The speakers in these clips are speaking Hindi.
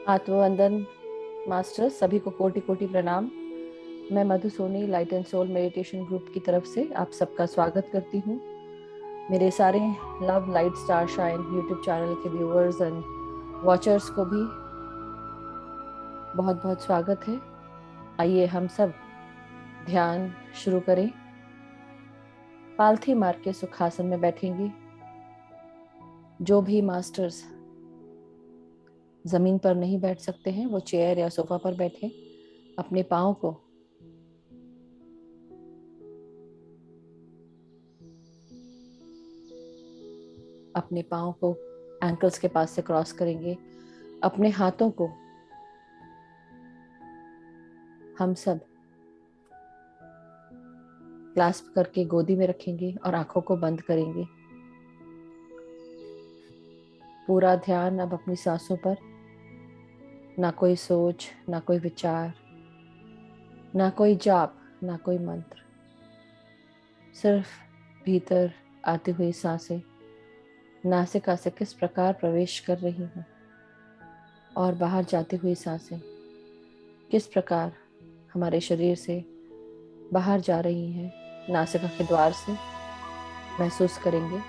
आत्मवंदन मास्टर सभी को कोटि कोटि प्रणाम। मैं Madhu Soni light and soul meditation group की तरफ से आप सबका स्वागत करती हूँ। मेरे सारे love light star shine YouTube channel के व्यूअर्स एंड वॉचर्स को भी बहुत बहुत स्वागत है। आइए हम सब ध्यान शुरू करें। पालथी मार के सुखासन में बैठेंगे। जो भी मास्टर्स जमीन पर नहीं बैठ सकते हैं वो चेयर या सोफा पर बैठे। अपने पाँव को एंकल्स के पास से क्रॉस करेंगे। अपने हाथों को हम सब क्लास्प करके गोदी में रखेंगे और आंखों को बंद करेंगे। पूरा ध्यान अब अपनी सांसों पर। ना कोई सोच, ना कोई विचार, ना कोई जाप, ना कोई मंत्र। सिर्फ भीतर आती हुई सांसें नासिका से किस प्रकार प्रवेश कर रही हैं और बाहर जाती हुई सांसें किस प्रकार हमारे शरीर से बाहर जा रही हैं नासिका के द्वार से महसूस करेंगे।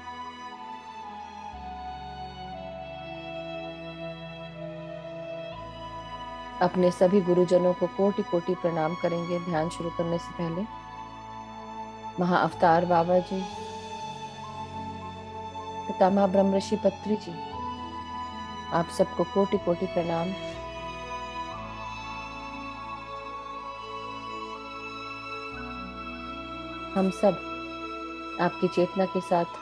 अपने सभी गुरुजनों को कोटि कोटि प्रणाम करेंगे ध्यान शुरू करने से पहले। महाअवतार बाबा जी, पितामह ब्रह्म ऋषि पत्री जी, आप सबको कोटि कोटि प्रणाम। हम सब आपकी चेतना के साथ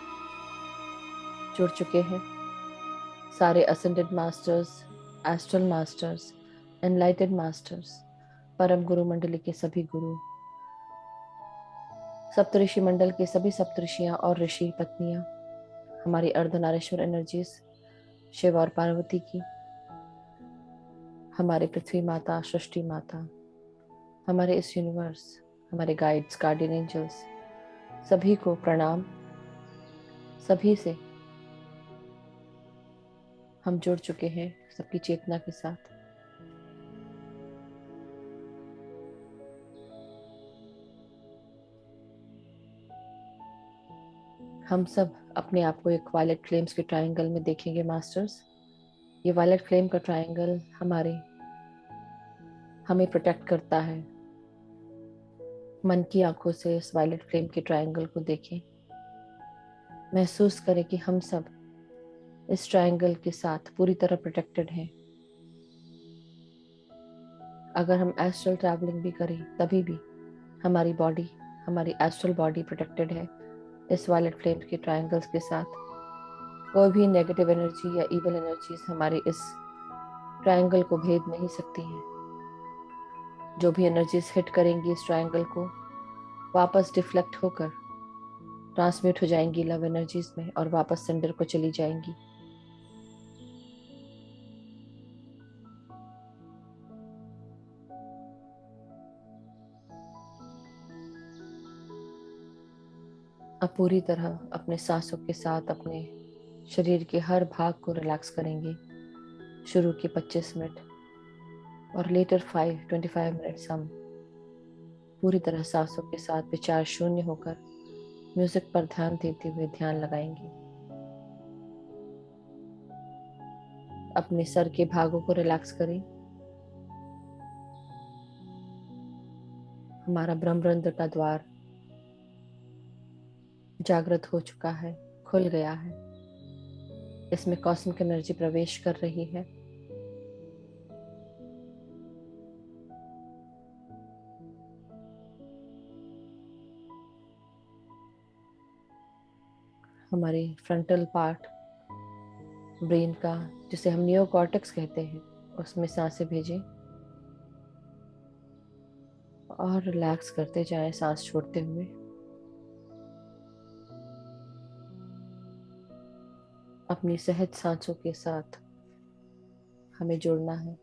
जुड़ चुके हैं। सारे ascended masters, astral masters, एनलाइटेड masters, परम गुरु मंडली के सभी गुरु, सप्तऋषि मंडल के सभी सप्तऋषियां और ऋषि पत्नियां, हमारी अर्धनारीश्वर एनर्जीज, शिव और पार्वती की, हमारे पृथ्वी माता, सृष्टि माता, हमारे इस यूनिवर्स, हमारे गाइड्स, गार्डियन एंजल्स, सभी को प्रणाम। सभी से हम जुड़ चुके हैं सबकी चेतना के साथ। हम सब अपने आप को एक वायलेट फ्लेम्स के ट्रायंगल में देखेंगे मास्टर्स। ये वायलेट फ्लेम का ट्रायंगल हमें प्रोटेक्ट करता है। मन की आंखों से इस वायलेट फ्लेम के ट्रायंगल को देखें। महसूस करें कि हम सब इस ट्रायंगल के साथ पूरी तरह प्रोटेक्टेड हैं। अगर हम एस्ट्रल ट्रैवलिंग भी करें तभी भी हमारी एस्ट्रल बॉडी प्रोटेक्टेड है इस वायलेट फ्लेम के ट्रायंगल्स के साथ। कोई भी नेगेटिव एनर्जी या इवल एनर्जीज हमारे इस ट्रायंगल को भेद नहीं सकती हैं। जो भी एनर्जीज हिट करेंगी इस ट्रायंगल को वापस डिफ्लेक्ट होकर ट्रांसम्यूट हो जाएंगी लव एनर्जीज में और वापस सेंडर को चली जाएंगी। अब पूरी तरह अपने सांसों के साथ अपने शरीर के हर भाग को रिलैक्स करेंगे। शुरू के 25 मिनट और लेटर 25 मिनट्स हम पूरी तरह सांसों के साथ विचार शून्य होकर म्यूजिक पर ध्यान देते हुए ध्यान लगाएंगे। अपने सर के भागों को रिलैक्स करें। हमारा ब्रह्मरंध्र का द्वार जागृत हो चुका है, खुल गया है। इसमें कॉस्मिक एनर्जी प्रवेश कर रही है। हमारे फ्रंटल पार्ट ब्रेन का, जिसे हम नियोकॉर्टेक्स कहते हैं, उसमें सांसें भेजें और रिलैक्स करते जाएं सांस छोड़ते हुए। अपनी सहज सांसों के साथ हमें जुड़ना है।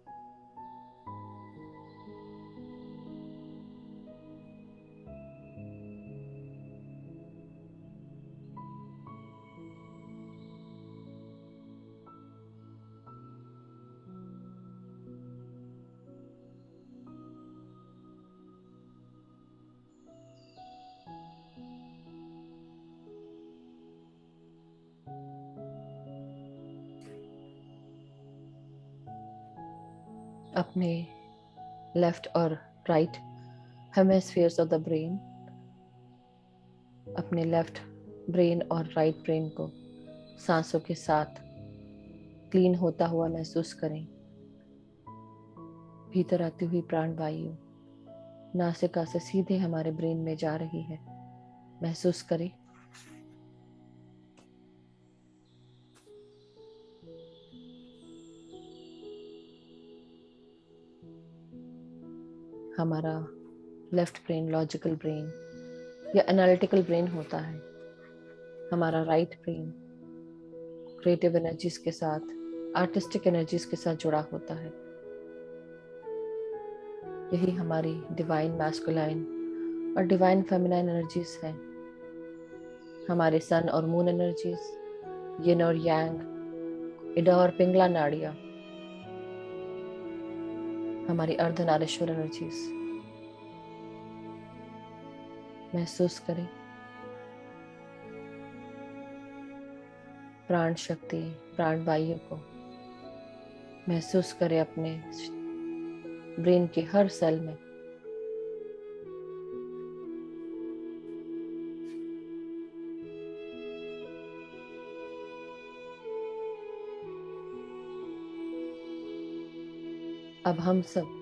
अपने लेफ्ट और right hemispheres of the brain, अपने लेफ्ट ब्रेन और राइट ब्रेन को सांसों के साथ क्लीन होता हुआ महसूस करें। भीतर आती हुई प्राण वायु नासिका से सीधे हमारे ब्रेन में जा रही है, महसूस करें। हमारा लेफ्ट ब्रेन लॉजिकल ब्रेन या एनालिटिकल ब्रेन होता है। हमारा राइट ब्रेन क्रिएटिव एनर्जीज के साथ, आर्टिस्टिक एनर्जीज के साथ जुड़ा होता है। यही हमारी डिवाइन मैस्कुलाइन और डिवाइन फेमिनाइन एनर्जीज हैं। हमारे सन और मून एनर्जीज, यिन और यांग, इडा और पिंगला नाड़ियाँ, हमारी अर्धनारीश्वर एनर्जीज। महसूस करें प्राण शक्ति, प्राण वायु को महसूस करें अपने ब्रेन के हर सेल में। अब हम सब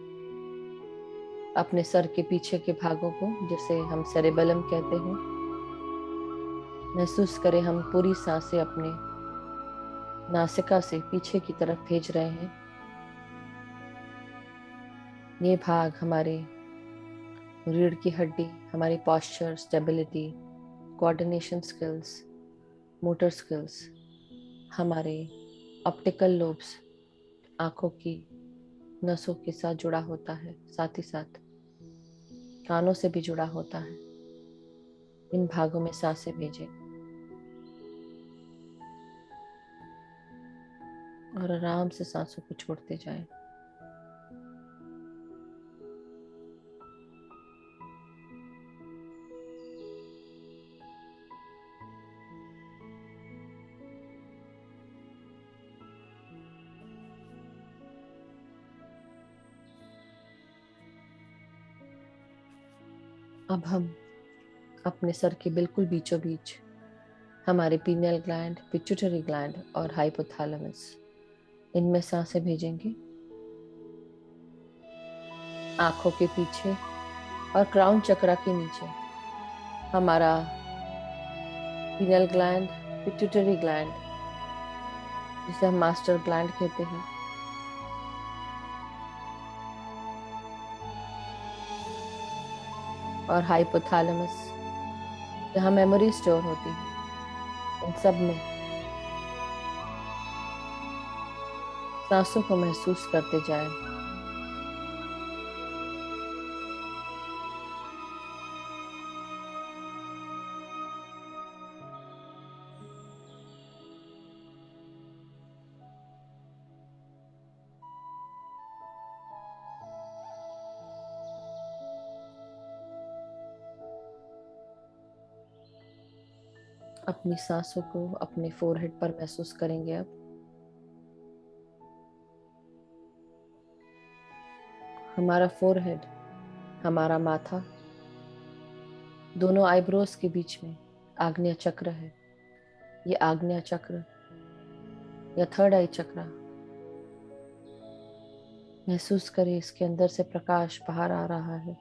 अपने सर के पीछे के भागों को, जिसे हम सेरेबेलम कहते हैं, महसूस करें हम पूरी सांसें अपने नासिका से पीछे की तरफ भेज रहे हैं। ये भाग हमारे रीढ़ की हड्डी, हमारी posture, stability, coordination skills, motor skills, हमारे ऑप्टिकल लोब्स, आंखों की नसों के साथ जुड़ा होता है, साथ ही साथ कानों से भी जुड़ा होता है। इन भागों में सांसें भेजें और आराम से सांसों को छोड़ते जाएं। अब हम अपने सर के बिल्कुल बीचों बीच हमारे पीनियल ग्लैंड, पिट्यूटरी ग्लैंड और हाइपोथैलेमस, इनमें सांसें भेजेंगे। आंखों के पीछे और क्राउन चक्रा के नीचे हमारा पीनियल ग्लैंड, पिट्यूटरी ग्लैंड, जिसे हम मास्टर ग्लैंड कहते हैं, और हाइपोथैलेमस, जहाँ मेमोरी स्टोर होती है, इन सब में सांसों को महसूस करते जाएं। अपनी सांसों को अपने फोरहेड पर महसूस करेंगे। अब हमारा फोरहेड, हमारा माथा, दोनों आईब्रोज के बीच में आग्नेय चक्र है। ये आग्नेय चक्र या थर्ड आई चक्र, महसूस करें इसके अंदर से प्रकाश बाहर आ रहा है।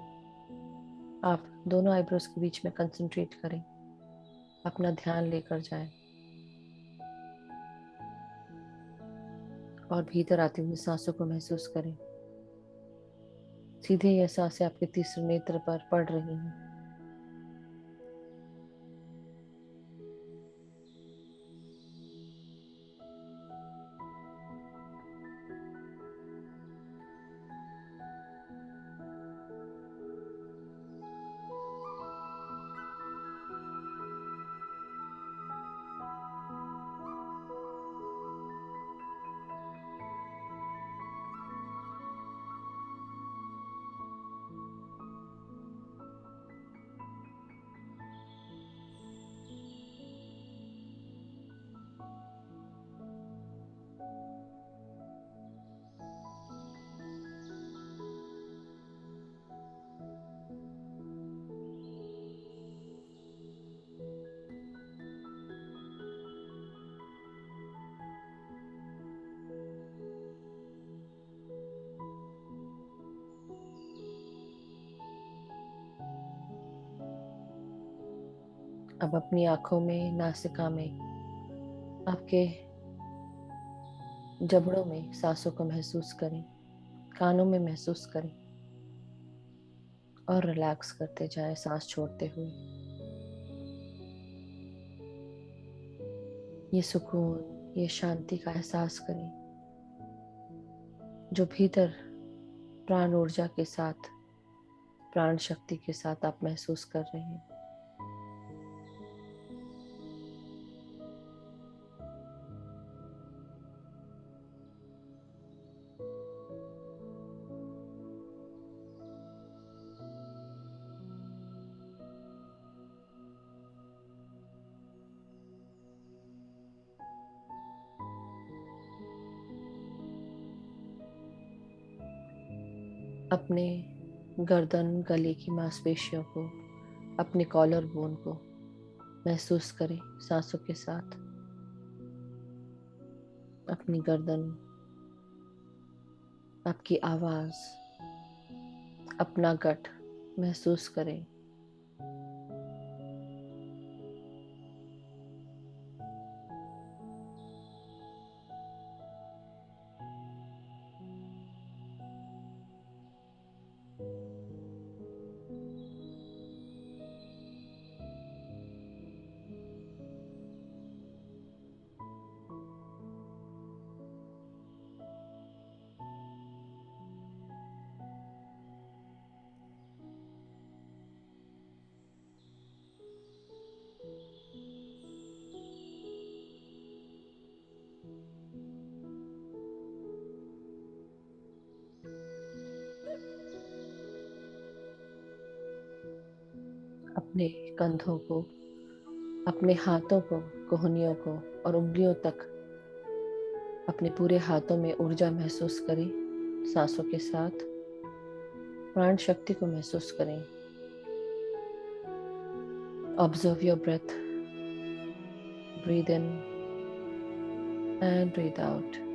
आप दोनों आईब्रोज के बीच में कंसंट्रेट करें, अपना ध्यान लेकर जाएं और भीतर आती हुई सांसों को महसूस करें। सीधे ये सांसें आपके तीसरे नेत्र पर पड़ रही हैं। अब अपनी आंखों में, नासिका में, आपके जबड़ों में सांसों को महसूस करें, कानों में महसूस करें और रिलैक्स करते जाएं सांस छोड़ते हुए। ये सुकून, ये शांति का एहसास करें जो भीतर प्राण ऊर्जा के साथ, प्राण शक्ति के साथ आप महसूस कर रहे हैं। अपने गर्दन, गले की मांसपेशियों को, अपने कॉलर बोन को महसूस करें सांसों के साथ। अपनी गर्दन, आपकी आवाज, अपना गट महसूस करें। अपने कंधों को, अपने हाथों को, कोहनियों को और उंगलियों तक, अपने पूरे हाथों में ऊर्जा महसूस करें सांसों के साथ। प्राण शक्ति को महसूस करें। Observe your breath, breathe in and breathe out.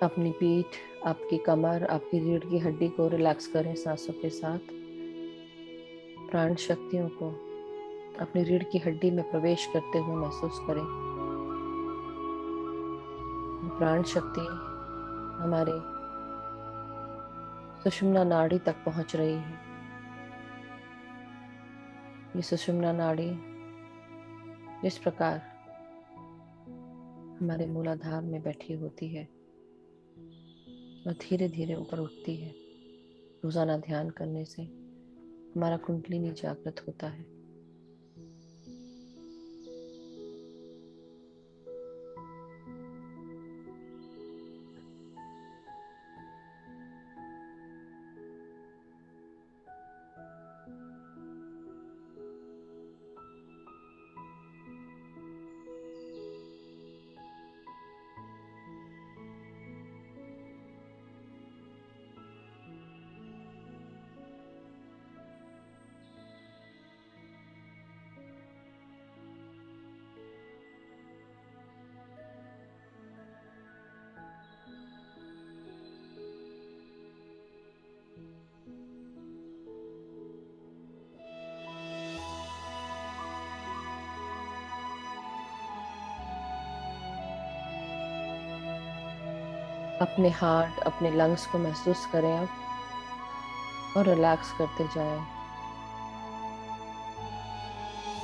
अपनी पीठ, आपकी कमर, आपकी रीढ़ की हड्डी को रिलैक्स करें सांसों के साथ। प्राण शक्तियों को अपनी रीढ़ की हड्डी में प्रवेश करते हुए महसूस करें। प्राण शक्ति हमारे सुषुम्ना नाड़ी तक पहुंच रही है। ये सुषुम्ना नाड़ी जिस प्रकार हमारे मूलाधार में बैठी होती है और धीरे धीरे ऊपर उठती है, रोजाना ध्यान करने से हमारा कुंडलिनी जागृत होता है। अपने हार्ट, अपने लंग्स को महसूस करें अब और रिलैक्स करते जाएं।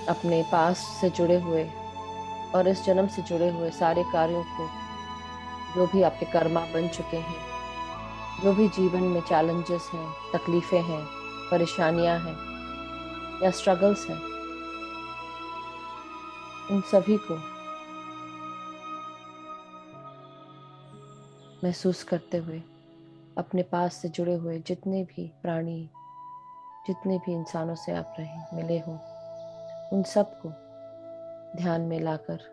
अपने पास से जुड़े हुए और इस जन्म से जुड़े हुए सारे कार्यों को, जो भी आपके कर्मा बन चुके हैं, जो भी जीवन में चैलेंजेस हैं, तकलीफें हैं, परेशानियां हैं या स्ट्रगल्स हैं, उन सभी को महसूस करते हुए अपने पास से जुड़े हुए जितने भी प्राणी, जितने भी इंसानों से आप रहे मिले हो, उन सबको ध्यान में लाकर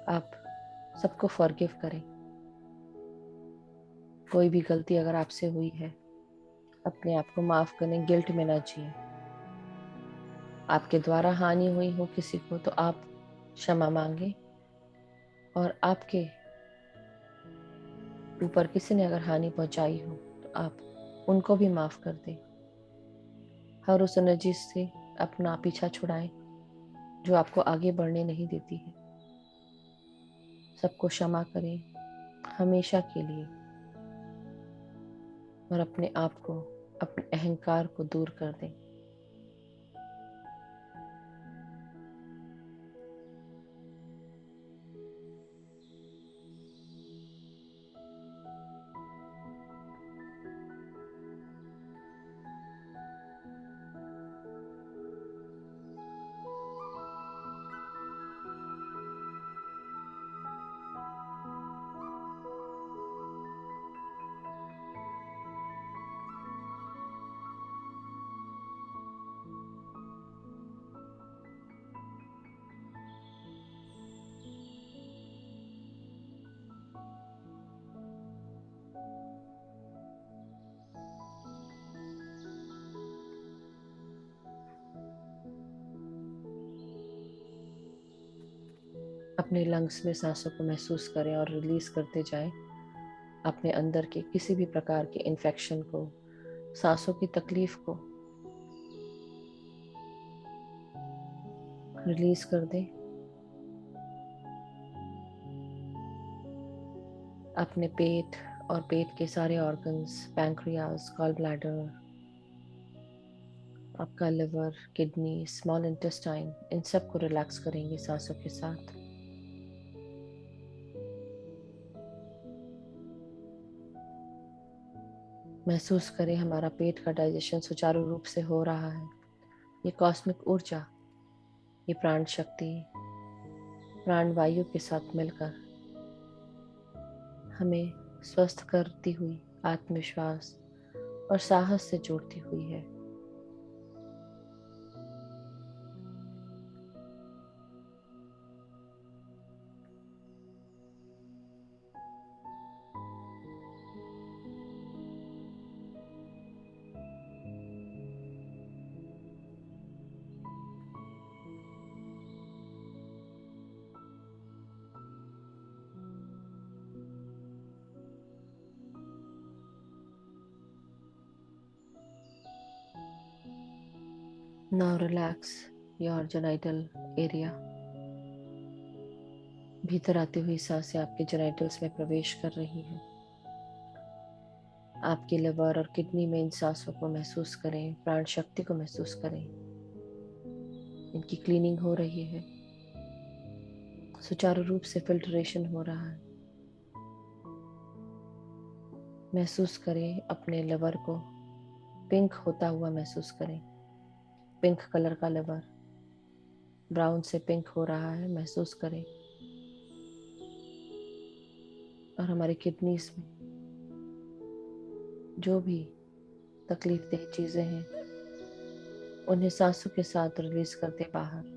आप सबको फॉरगिव करें। कोई भी गलती अगर आपसे हुई है, अपने आप को माफ करें, गिल्ट में ना जिए। आपके द्वारा हानि हुई हो किसी को तो आप क्षमा मांगे, और आपके ऊपर किसी ने अगर हानि पहुंचाई हो तो आप उनको भी माफ कर दें। हर उस एनर्जी से अपना पीछा छुड़ाएं जो आपको आगे बढ़ने नहीं देती है। सबको क्षमा करें हमेशा के लिए, और अपने आप को, अपने अहंकार को दूर कर दें। अपने लंग्स में सांसों को महसूस करें और रिलीज करते जाएं। अपने अंदर के किसी भी प्रकार के इन्फेक्शन को, सांसों की तकलीफ को रिलीज कर दें। अपने पेट और पेट के सारे ऑर्गन्स, पैंक्रियाज, गॉल ब्लैडर, आपका लिवर, किडनी, स्मॉल इंटेस्टाइन, इन सब को रिलैक्स करेंगे सांसों के साथ। महसूस करें हमारा पेट का डाइजेशन सुचारू रूप से हो रहा है। ये कॉस्मिक ऊर्जा, ये प्राण शक्ति, प्राण वायु के साथ मिलकर हमें स्वस्थ करती हुई, आत्मविश्वास और साहस से जोड़ती हुई है। Now relax your genital area. भीतर आती हुई सांसें आपके जेनिटल्स में प्रवेश कर रही हैं। आपके लिवर और किडनी में इन सांसों को महसूस करें, प्राण शक्ति को महसूस करें। इनकी क्लीनिंग हो रही है, सुचारू रूप से फिल्ट्रेशन हो रहा है। महसूस करें अपने लिवर को पिंक होता हुआ महसूस करें। पिंक कलर का लिवर ब्राउन से पिंक हो रहा है, महसूस करें। और हमारी किडनीज में जो भी तकलीफ देह चीजें हैं उन्हें सांसों के साथ रिलीज करते बाहर।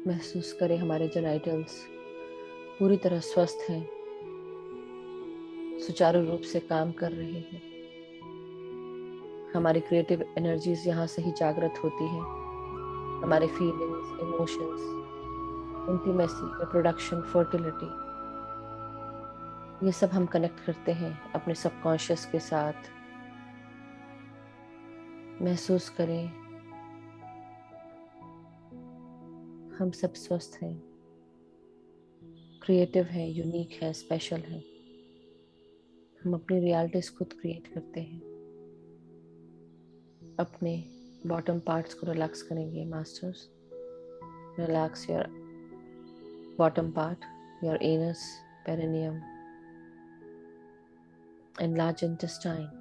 महसूस करें हमारे जेनिटल्स पूरी तरह स्वस्थ हैं, सुचारू रूप से काम कर रहे हैं। हमारी क्रिएटिव एनर्जीज यहाँ से ही जागृत होती है। हमारे feelings, emotions, intimacy, reproduction, fertility, ये सब हम कनेक्ट करते हैं अपने सबकॉन्शियस के साथ। महसूस करें हम सब स्वस्थ हैं, क्रिएटिव हैं, यूनिक हैं, स्पेशल हैं। हम अपनी रियलिटीज खुद क्रिएट करते हैं। अपने बॉटम पार्ट्स को रिलैक्स करेंगे masters. Relax your bottom part, your anus, perineum, and large intestine.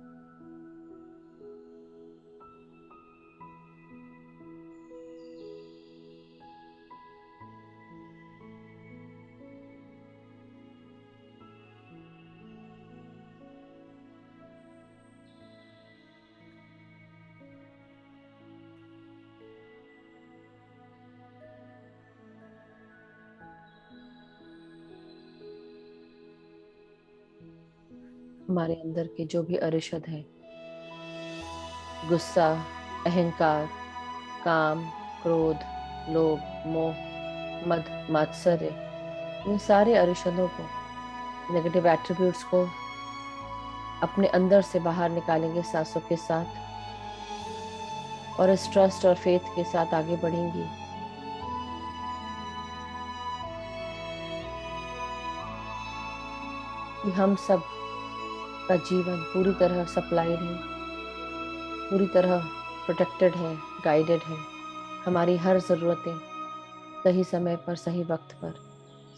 हमारे अंदर के जो भी अरिषद है, गुस्सा, अहंकार, काम, क्रोध, लोभ, मोह, मद, मात्सर्य, इन सारे अरिषदों को, नेगेटिव एट्रीब्यूट्स को अपने अंदर से बाहर निकालेंगे सांसों के साथ, और इस ट्रस्ट और फेथ के साथ आगे बढ़ेंगी. कि हम सब का जीवन पूरी तरह सप्लाइड है, पूरी तरह प्रोटेक्टेड है, गाइडेड है. हमारी हर ज़रूरतें सही समय पर, सही वक्त पर,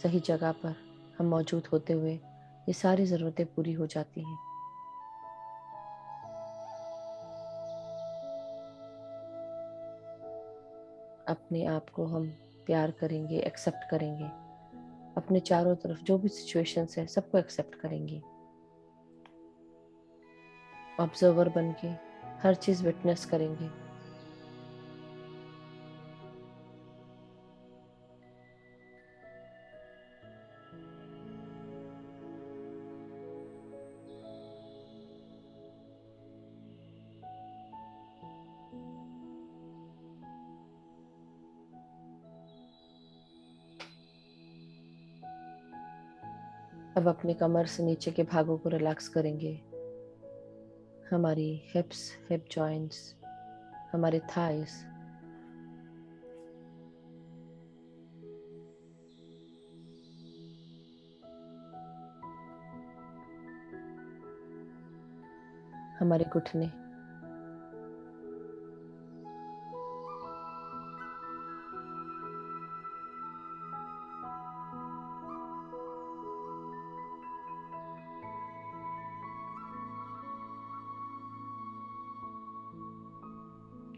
सही जगह पर हम मौजूद होते हुए ये सारी ज़रूरतें पूरी हो जाती हैं. अपने आप को हम प्यार करेंगे, एक्सेप्ट करेंगे. अपने चारों तरफ जो भी सिचुएशंस है सबको एक्सेप्ट करेंगे. ऑब्जर्वर बन के हर चीज़ विटनेस करेंगे. अब अपने कमर से नीचे के भागों को रिलैक्स करेंगे. हमारी हिप्स, हिप जॉइंट्स, हमारे थाइस, हमारे घुटने,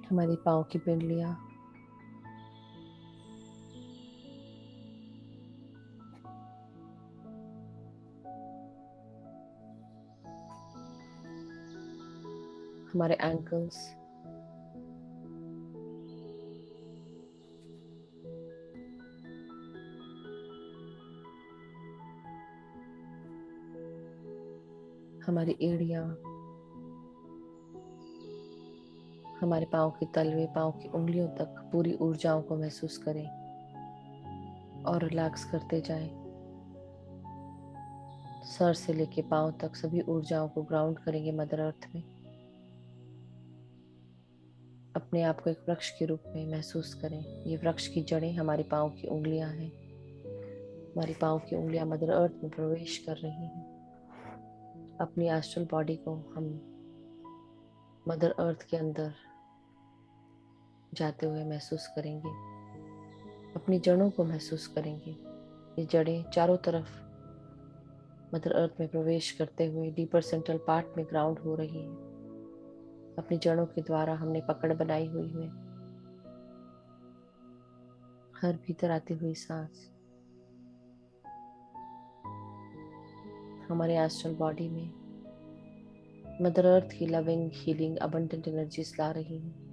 हमारी पाँव की पिंडलियाँ, हमारे एंकल्स, हमारी एड़ियाँ, हमारे पाँव के तलवे, पाँव की उंगलियों तक पूरी ऊर्जाओं को महसूस करें और रिलैक्स करते जाएं. सर से लेके पाँव तक सभी ऊर्जाओं को ग्राउंड करेंगे मदर अर्थ में. अपने आप को एक वृक्ष के रूप में महसूस करें. ये वृक्ष की जड़ें हमारे पाँव की उंगलियां हैं. हमारी पाँव की उंगलियां मदर अर्थ में प्रवेश कर रही हैं. अपनी एस्ट्रल बॉडी को हम मदर अर्थ के अंदर जाते हुए महसूस करेंगे. अपनी जड़ों को महसूस करेंगे. ये जड़ें चारों तरफ मदर अर्थ में प्रवेश करते हुए डीपर सेंट्रल पार्ट में ग्राउंड हो रही है. अपनी जड़ों के द्वारा हमने पकड़ बनाई हुई है. हर भीतर आती हुई सांस हमारे एस्ट्रल बॉडी में मदर अर्थ की लविंग, हीलिंग, अबंडेंट एनर्जीज ला रही है.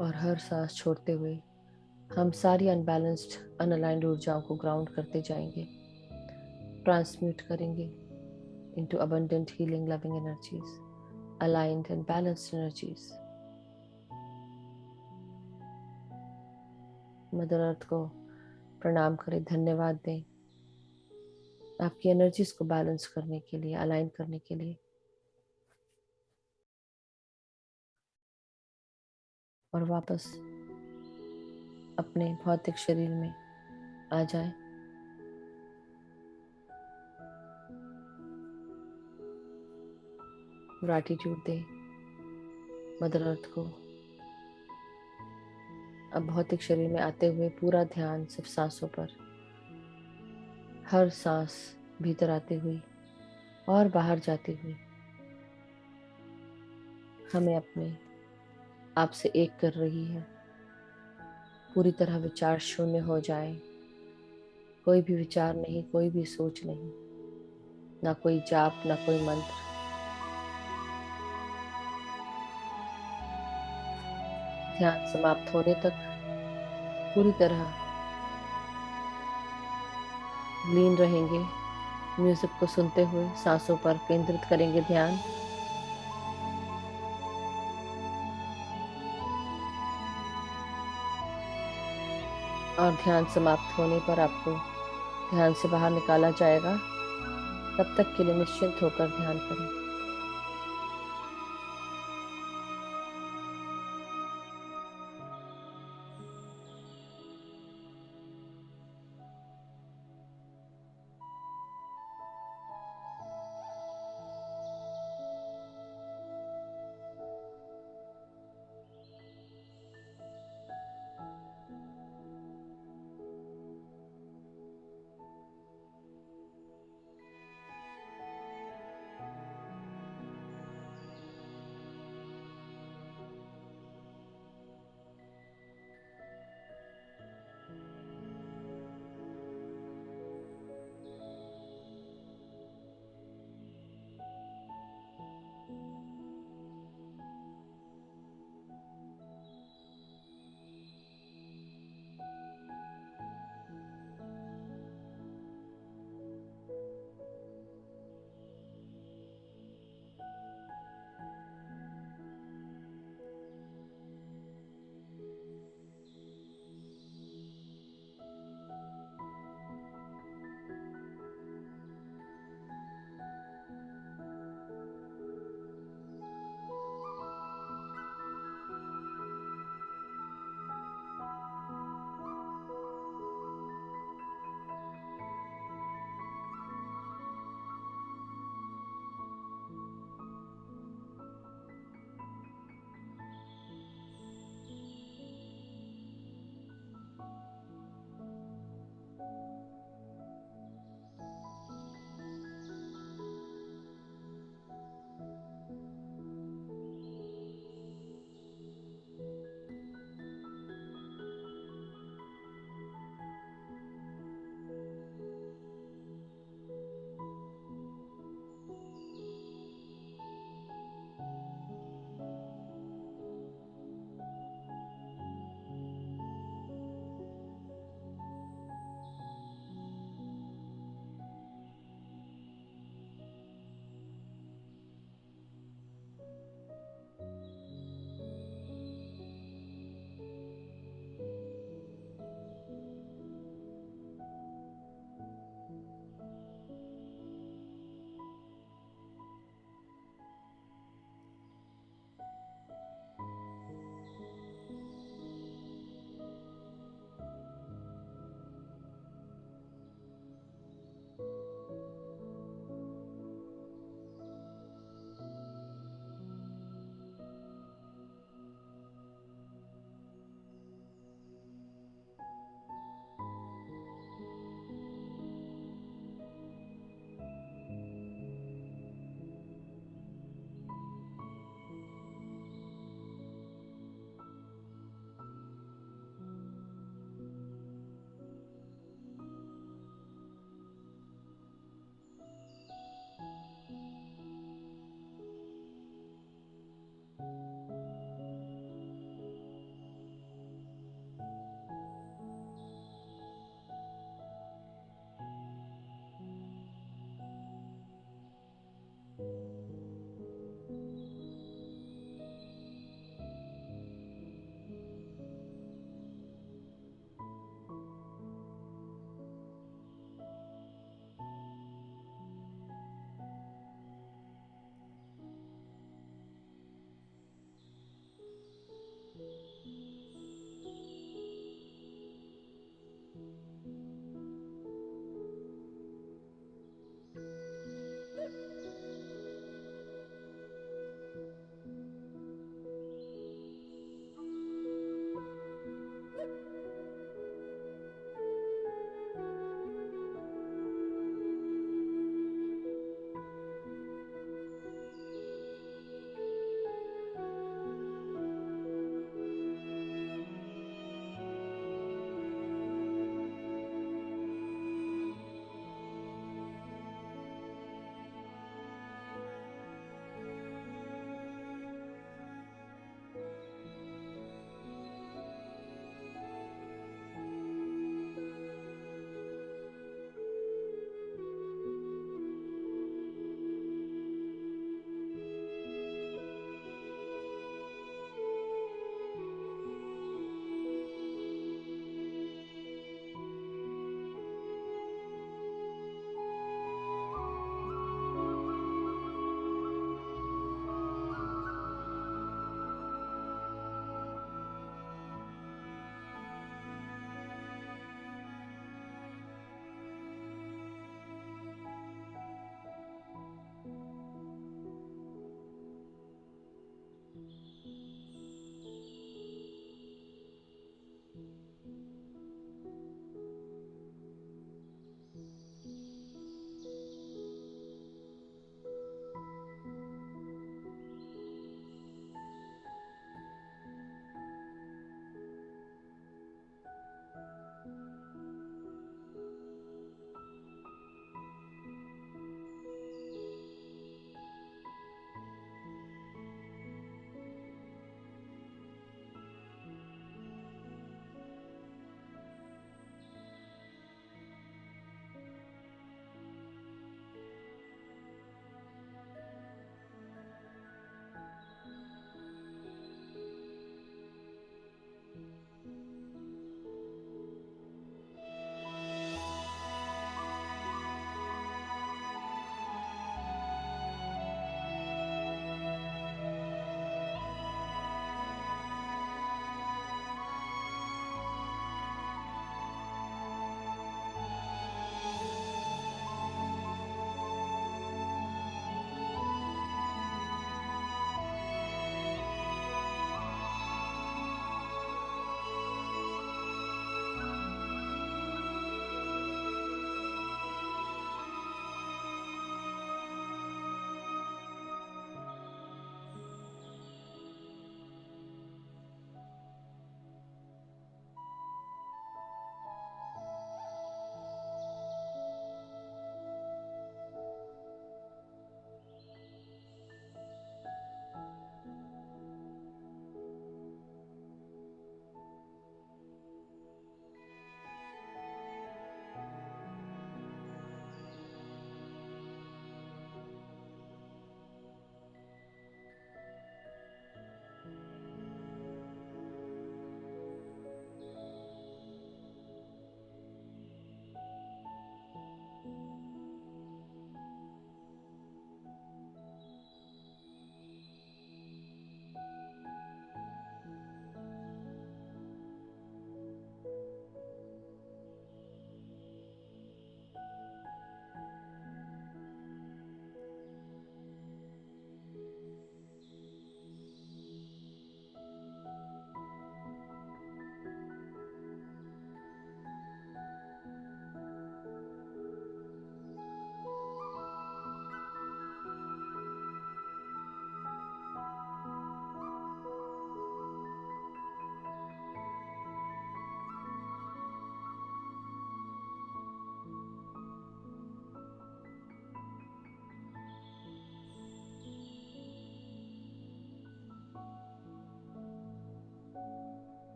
और हर सांस छोड़ते हुए हम सारी अनबैलेंस्ड, अनअलाइंड ऊर्जाओं को ग्राउंड करते जाएंगे, ट्रांसम्यूट करेंगे into abundant healing loving energies, aligned and balanced energies. Mother earth को प्रणाम करें, धन्यवाद दें आपकी एनर्जीज को बैलेंस करने के लिए, अलाइन करने के लिए। और वापस अपने भौतिक शरीर में आ जाए। ग्रैटिट्यूड दें मदर अर्थ को। अब भौतिक शरीर में आते हुए पूरा ध्यान सिर्फ सांसों पर, हर सांस भीतर आती हुई और बाहर जाती हुई हमें अपने आप से एक कर रही है। पूरी तरह विचार शून्य हो जाए, कोई भी विचार नहीं, कोई भी सोच नहीं, ना कोई जाप, ना कोई मंत्र। ध्यान समाप्त होने तक पूरी तरह लीन रहेंगे। म्यूजिक को सुनते हुए सांसों पर केंद्रित करेंगे ध्यान। और ध्यान समाप्त होने पर आपको ध्यान से बाहर निकाला जाएगा। तब तक के लिए निश्चिंत होकर ध्यान करें।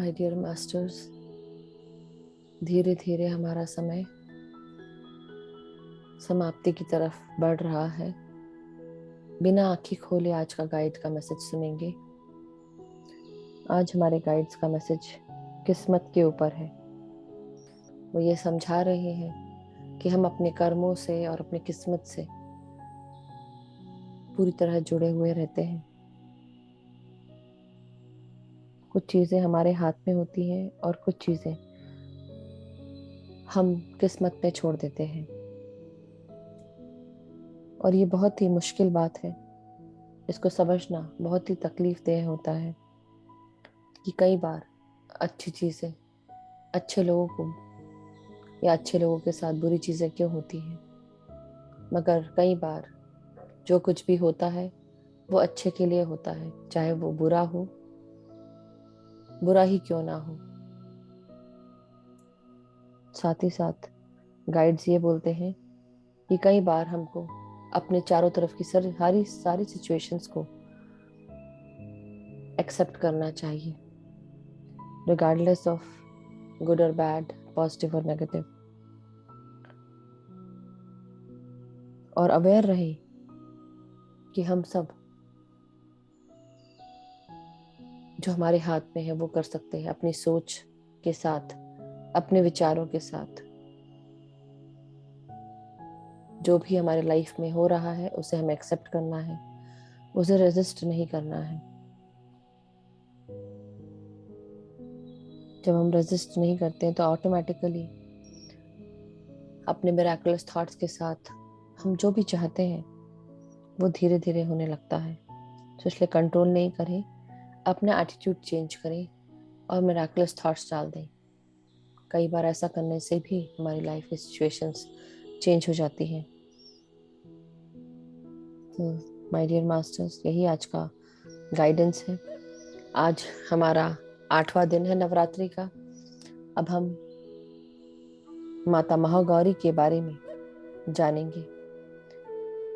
माय डियर मास्टर्स, धीरे धीरे हमारा समय समाप्ति की तरफ बढ़ रहा है। बिना आंखें खोले आज का गाइड का मैसेज सुनेंगे। आज हमारे गाइड्स का मैसेज किस्मत के ऊपर है। वो ये समझा रहे हैं कि हम अपने कर्मों से और अपनी किस्मत से पूरी तरह जुड़े हुए रहते हैं। कुछ चीज़ें हमारे हाथ में होती हैं और कुछ चीज़ें हम किस्मत पे छोड़ देते हैं। और ये बहुत ही मुश्किल बात है। इसको समझना बहुत ही तकलीफदेह होता है कि कई बार अच्छी चीज़ें अच्छे लोगों को या अच्छे लोगों के साथ बुरी चीज़ें क्यों होती हैं, मगर कई बार जो कुछ भी होता है वो अच्छे के लिए होता है, चाहे वो बुरा हो, बुरा ही क्यों ना हो। साथ ही साथ गाइड्स ये बोलते हैं कि कई बार हमको अपने चारों तरफ की सारी सिचुएशंस को एक्सेप्ट करना चाहिए, रिगार्डलेस ऑफ गुड और बैड, पॉजिटिव और नेगेटिव, और अवेयर रहे कि हम सब जो हमारे हाथ में है वो कर सकते हैं। अपनी सोच के साथ, अपने विचारों के साथ जो भी हमारे लाइफ में हो रहा है उसे हमें एक्सेप्ट करना है, उसे रेजिस्ट नहीं करना है। जब हम रेजिस्ट नहीं करते हैं तो ऑटोमेटिकली अपने मिरेकुलस थॉट्स के साथ हम जो भी चाहते हैं वो धीरे धीरे होने लगता है। तो इसलिए कंट्रोल नहीं करें, अपना एटीट्यूड चेंज करें और मिरेकुलस थॉट्स डाल दें। कई बार ऐसा करने से भी हमारी लाइफ की सिचुएशंस चेंज हो जाती हैं। तो माय डियर मास्टर्स, यही आज का गाइडेंस है। आज हमारा 8वां दिन है नवरात्रि का। अब हम माता महागौरी के बारे में जानेंगे।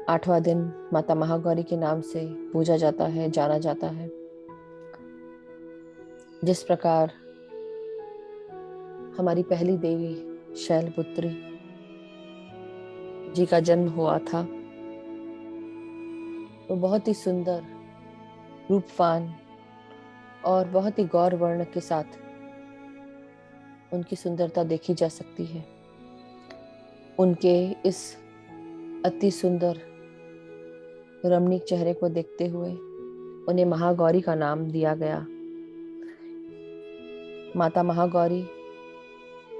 8वां दिन माता महागौरी के नाम से पूजा जाता है, जाना जाता है। जिस प्रकार हमारी पहली देवी शैलपुत्री जी का जन्म हुआ था, वो बहुत ही सुंदर, रूपवान और बहुत ही गौर वर्ण के साथ उनकी सुंदरता देखी जा सकती है। उनके इस अति सुंदर रमणीक चेहरे को देखते हुए उन्हें महागौरी का नाम दिया गया। माता महागौरी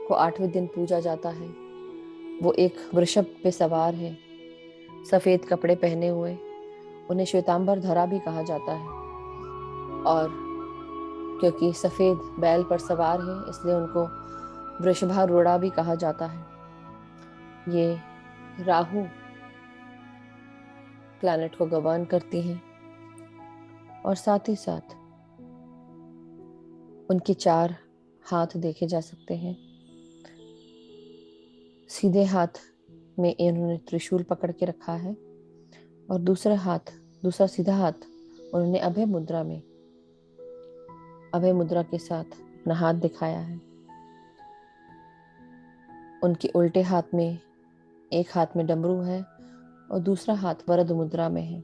को 8वें दिन पूजा जाता है। वो एक वृषभ पे सवार है, सफेद कपड़े पहने हुए। उन्हें श्वेतांबर धरा भी कहा जाता है, और क्योंकि सफेद बैल पर सवार है इसलिए उनको वृषभारूढ़ा भी कहा जाता है। ये राहु प्लैनेट को गवर्न करती हैं। और साथ ही साथ उनके 4 हाथ देखे जा सकते हैं। सीधे हाथ में इन्होंने त्रिशूल पकड़ के रखा है और दूसरा सीधा हाथ उन्होंने अभय मुद्रा के साथ अपना हाथ दिखाया है। उनके उल्टे हाथ में एक हाथ में डमरू है और दूसरा हाथ वरद मुद्रा में है।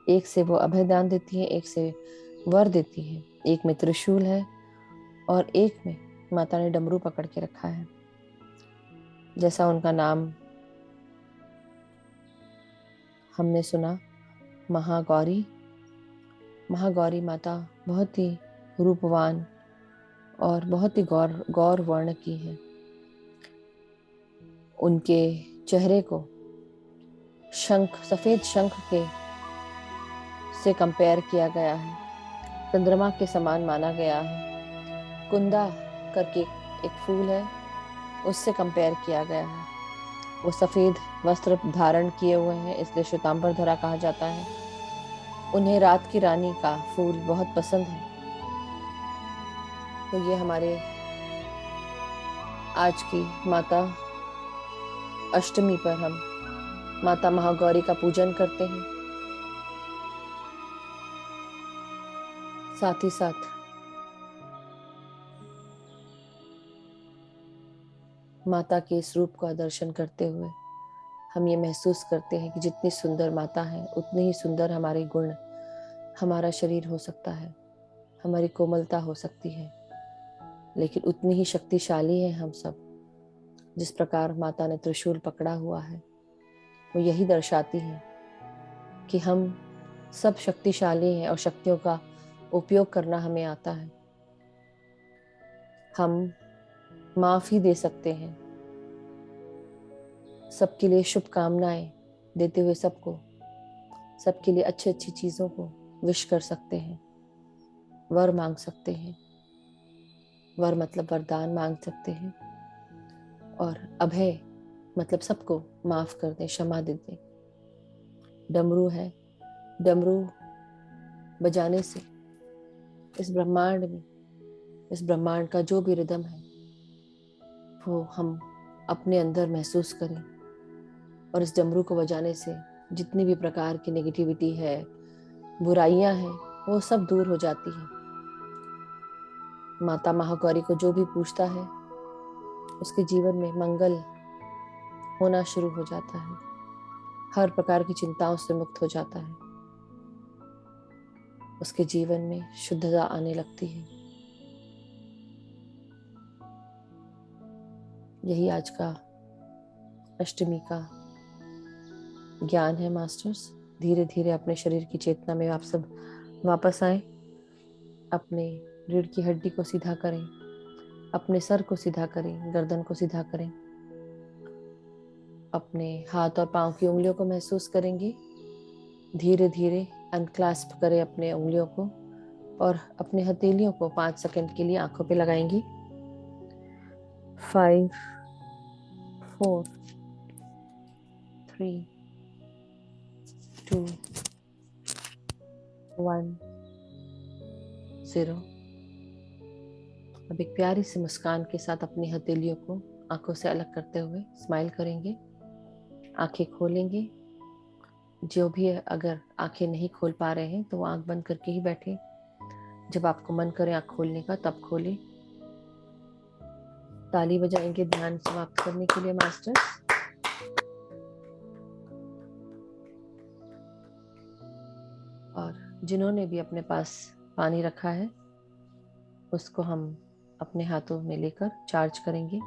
एक से वो अभय दान देती है, एक से वर देती है। एक में त्रिशूल है और एक में माता ने डमरू पकड़ के रखा है। जैसा उनका नाम हमने सुना, महागौरी माता बहुत ही रूपवान और बहुत ही गौर वर्ण की है। उनके चेहरे को सफेद शंख के से कंपेयर किया गया है, चंद्रमा के समान माना गया है। कुंदा करके एक फूल है, उससे कंपेयर किया गया है। वो सफेद वस्त्र धारण किए हुए हैं इसलिए श्वेतांबर धरा कहा जाता है। उन्हें रात की रानी का फूल बहुत पसंद है। तो ये हमारे आज की माता अष्टमी पर हम माता महागौरी का पूजन करते हैं। साथ ही साथ माता के इस रूप का दर्शन करते हुए हम ये महसूस करते हैं कि जितनी सुंदर माता है उतने ही सुंदर हमारे गुण, हमारा शरीर हो सकता है, हमारी कोमलता हो सकती है, लेकिन उतनी ही शक्तिशाली है हम सब। जिस प्रकार माता ने त्रिशूल पकड़ा हुआ है वो यही दर्शाती है कि हम सब शक्तिशाली हैं और शक्तियों का उपयोग करना हमें आता है। हम माफी दे सकते हैं, सबके लिए शुभकामनाएं देते हुए सबके लिए अच्छी अच्छी चीजों को विश कर सकते हैं, वर मांग सकते हैं, वर मतलब वरदान मांग सकते हैं, और अभय मतलब सबको माफ कर दें, क्षमा दे दें। डमरू है, डमरू बजाने से इस ब्रह्मांड का जो भी रिदम है वो हम अपने अंदर महसूस करें, और इस डमरू को बजाने से जितनी भी प्रकार की नेगेटिविटी है, बुराइयां हैं, वो सब दूर हो जाती हैं। माता महागौरी को जो भी पूछता है उसके जीवन में मंगल होना शुरू हो जाता है, हर प्रकार की चिंताओं से मुक्त हो जाता है, उसके जीवन में शुद्धता आने लगती है। यही आज का अष्टमी का ज्ञान है मास्टर्स। धीरे धीरे अपने शरीर की चेतना में आप सब वापस आए, अपने रीढ़ की हड्डी को सीधा करें, अपने सर को सीधा करें, गर्दन को सीधा करें, अपने हाथ और पांव की उंगलियों को महसूस करेंगे। धीरे धीरे अनक्लास्प करें अपने उंगलियों को और अपने हथेलियों को 5 सेकंड के लिए आंखों पे लगाएंगी। 5 4 3 2 1 0। अब एक प्यारी सी मुस्कान के साथ अपनी हथेलियों को आंखों से अलग करते हुए स्माइल करेंगे, आंखें खोलेंगे। जो भी है, अगर आंखें नहीं खोल पा रहे हैं तो वो आंख बंद करके ही बैठे। जब आपको मन करे आंख खोलने का तब खोले। ताली बजाएंगे ध्यान समाप्त करने के लिए मास्टर्स। और जिन्होंने भी अपने पास पानी रखा है उसको हम अपने हाथों में लेकर चार्ज करेंगे।